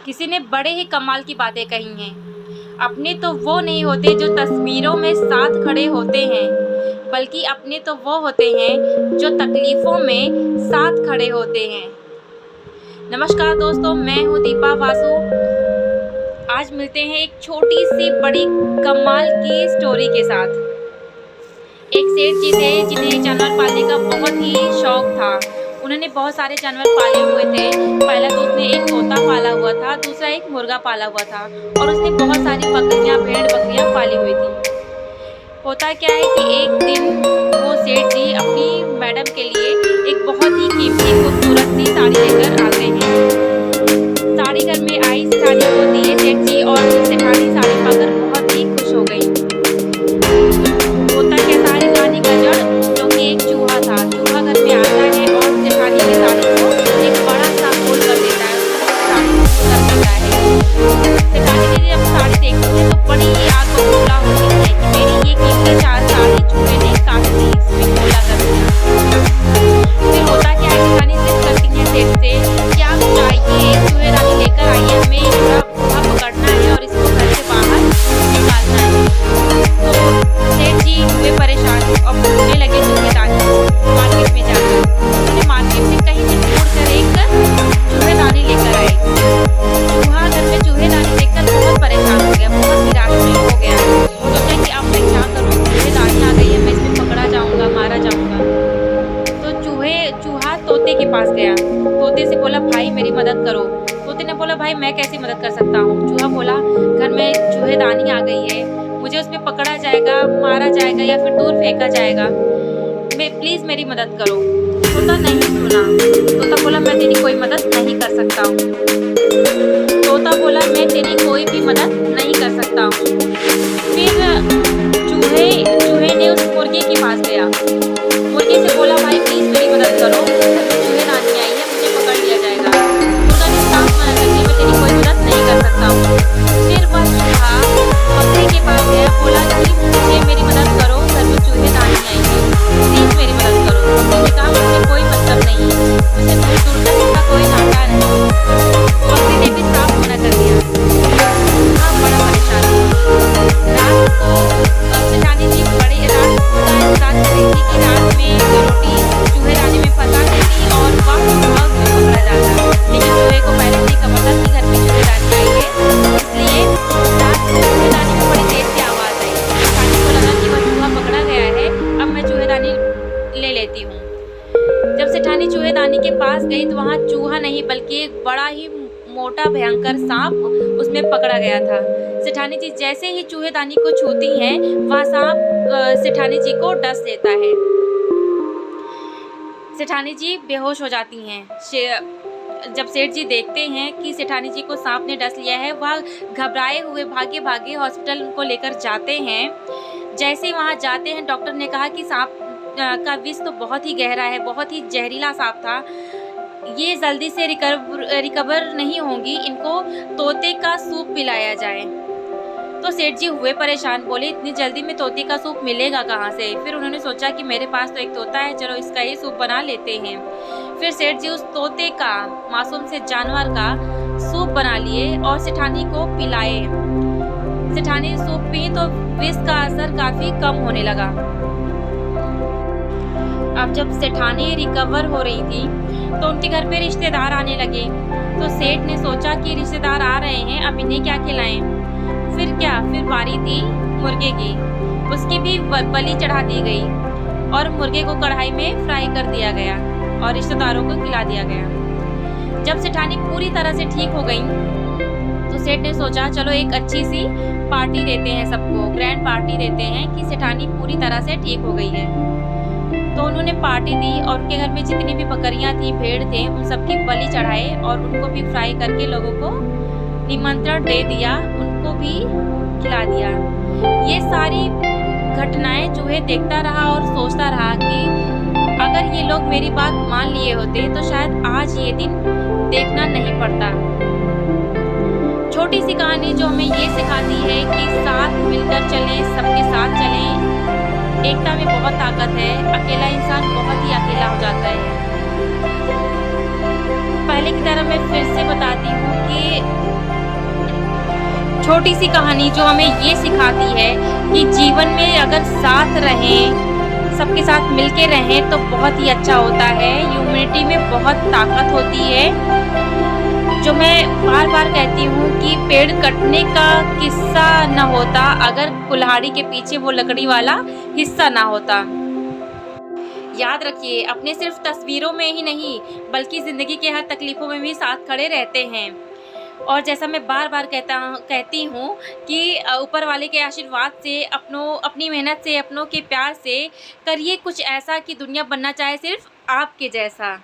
किसी ने बड़े ही कमाल की बातें कही हैं। अपने तो वो नहीं होते जो तस्वीरों में साथ खड़े होते हैं, बल्कि अपने तो वो होते हैं जो तकलीफ़ों में साथ खड़े होते हैं। नमस्कार दोस्तों, मैं हूँ दीपा वासु। आज मिलते हैं एक छोटी सी बड़ी कमाल की स्टोरी के साथ। एक सेठ जी थे जिन्हें जानवर पालने का बहुत ही शौक था। उन्होंने बहुत सारे जानवर पाले हुए थे। पहला तो उसने एक तोता पाला हुआ था, दूसरा एक मुर्गा पाला हुआ था और उसने बहुत सारी बकरियां, भेड़ बकरियां पाली हुई थी। होता क्या है कि एक दिन वो सेठ जी अपनी मैडम के लिए एक बहुत ही कीमती खूबसूरत सी साड़ी लेकर आते हैं। साड़ी घर में आई, साड़ी को दिए सेठ जी और सेठानी साड़ी पाकर बहुत ही खुश हो गई। होता क्या, साड़ी लाने का जड़ जो कि एक चूहा था। चूहा घर में आता है और जेठानी की साड़ी को एक बड़ा सा होल कर देता है, साड़ी को कर देता है। जेठानी जी जब साड़ी देखती है तो बड़ी ही आग बबूला होती है कि मेरी ये कीमती साड़ी चूहे ने काट दी, इसमें गोला कर दिया। फिर होता क्या है, जेठानी जिद करती है सेठ से कि आप जाइए, चूहे रानी लेकर आइए, हमें चूहा पकड़ना है और इसको घर से बाहर निकालना है। तो सेठ जी हुए परेशान और पूछने लगे चूहेदानी मार्केट में जाकर। उन्होंने मार्केट में कहीं से ढूंढकर एक चूहेदानी लेकर आए। चूहा घर में चूहेदानी देखकर बहुत परेशान हो गया, बहुत निराश हो गया। सोचा कि अब मैं क्या करूँ, चूहेदानी आ गई है, मैं इसमें पकड़ा जाऊंगा, मारा जाऊंगा। तो चूहा तोते के पास गया। तोते से बोला, भाई मेरी मदद करो। तोते ने बोला, भाई मैं कैसे मदद कर सकता हूँ। चूहा बोला, घर में चूहेदानी आ गई है, मुझे उसमें पकड़ा जाएगा, मारा जाएगा या फिर दूर फेंका जाएगा, मैं प्लीज़ मेरी मदद करो। तोता नहीं सुना। तोता बोला, मैं तेरी कोई मदद नहीं कर सकता हूँ। तोता बोला, मैं तेरी कोई भी मदद नहीं कर सकता हूँ। फिर चूहे ने उस मुर्गे के पास गया। मुर्गे से बोला, भाई प्लीज़ मेरी मदद करो, चूहेदानी आई है, मुझे पकड़ लिया जाएगा। मुर्गा ने साफ मना कर दिया, मैं तेरी कोई मदद नहीं कर सकता हूँ। फिर वह चूहा बकरी के पास गया, बोला कि मुझे मेरी मदद करो, घर में चूहेदानी आई है, प्लीज़ मेरी मदद करो। बकरी ने कहा, मुझे कोई मतलब नहीं, मुझे दूर दूर तक इसका कोई नाता नहीं। बकरी ने भी साफ मना कर दिया। चूहा बड़ा परेशान हुआ। रात को जेठानी जी बड़े रात का इंतजार कर रही थी कि रात में रोटी चूहेदानी में फंसा देती और वह चूहा उसमें पकड़ा जाता। लेकिन चूहे को पहले से ही खबर था कि घर में चूहेदानी आई है, इसलिए रात को चूहेदानी में बड़ी तेज से आवाज़ आई। जेठानी को लगा कि वह चूहा पकड़ा गया है, अब मैं चूहेदानी ले लेती हूँ। जब सेठानी चूहेदानी के पास गई तो वहाँ चूहा नहीं बल्कि एक बड़ा ही मोटा भयंकर सांप उसमें पकड़ा गया था। सेठानी जी जैसे ही चूहेदानी को छूती हैं, वह सांप सेठानी जी को डस लेता है। सेठानी जी बेहोश हो जाती हैं। जब सेठ जी देखते हैं कि सेठानी जी को सांप ने डस लिया है, वह घबराए हुए भागे भागे हॉस्पिटल उनको लेकर जाते हैं। जैसे ही वहाँ जाते हैं, डॉक्टर ने कहा कि सांप का विष तो बहुत ही गहरा है, बहुत ही जहरीला सांप था, ये जल्दी से रिकवर नहीं होंगी, इनको तोते का सूप पिलाया जाए। तो सेठ जी हुए परेशान, बोले इतनी जल्दी में तोते का सूप मिलेगा कहाँ से। फिर उन्होंने सोचा कि मेरे पास तो एक तोता है, चलो इसका ही सूप बना लेते हैं। फिर सेठ जी उस तोते का, मासूम से जानवर का सूप बना लिए और सेठानी को पिलाए। सेठानी सूप पी तो विष का असर काफ़ी कम होने लगा। अब जब सेठानी रिकवर हो रही थी तो उनके घर पे रिश्तेदार आने लगे। तो सेठ ने सोचा कि रिश्तेदार आ रहे हैं, अब इन्हें क्या खिलाएं। फिर बारी थी मुर्गे की, उसकी भी बलि चढ़ा दी गई और मुर्गे को कढ़ाई में फ्राई कर दिया गया और रिश्तेदारों को खिला दिया गया। जब सेठानी पूरी तरह से ठीक हो गई तो सेठ ने सोचा, चलो एक अच्छी सी पार्टी देते हैं, सबको ग्रैंड पार्टी देते हैं कि सेठानी पूरी तरह से ठीक हो गई है। तो उन्होंने पार्टी दी और उनके घर में जितनी भी बकरियां थी, भेड़ थे, उन सबकी बलि चढ़ाए और उनको भी फ्राई करके लोगों को निमंत्रण दे दिया, उनको भी खिला दिया। ये सारी घटनाएं चूहे देखता रहा और सोचता रहा कि अगर ये लोग मेरी बात मान लिए होते तो शायद आज ये दिन देखना नहीं पड़ता। छोटी सी कहानी जो हमें ये सिखाती है कि साथ मिलकर चलें, सबके साथ चलें, एकता में बहुत ताकत है, अकेला इंसान बहुत ही अकेला हो जाता है। पहले की तरह मैं फिर से बताती हूँ कि छोटी सी कहानी जो हमें ये सिखाती है कि जीवन में अगर साथ रहें, सबके साथ मिलके रहें तो बहुत ही अच्छा होता है। ह्यूमैनिटी में बहुत ताकत होती है। जो मैं बार-बार कहती हूँ कि पेड़ कटने का किस्सा ना होता अगर कुल्हाड़ी के पीछे वो लकड़ी वाला हिस्सा ना होता। याद रखिए, अपने सिर्फ तस्वीरों में ही नहीं बल्कि ज़िंदगी के हर तकलीफ़ों में भी साथ खड़े रहते हैं। और जैसा मैं बार-बार कहती हूँ कि ऊपर वाले के आशीर्वाद से, अपनी मेहनत से, अपनों के प्यार से करिए कुछ ऐसा कि दुनिया बनना चाहे सिर्फ़ आपके जैसा।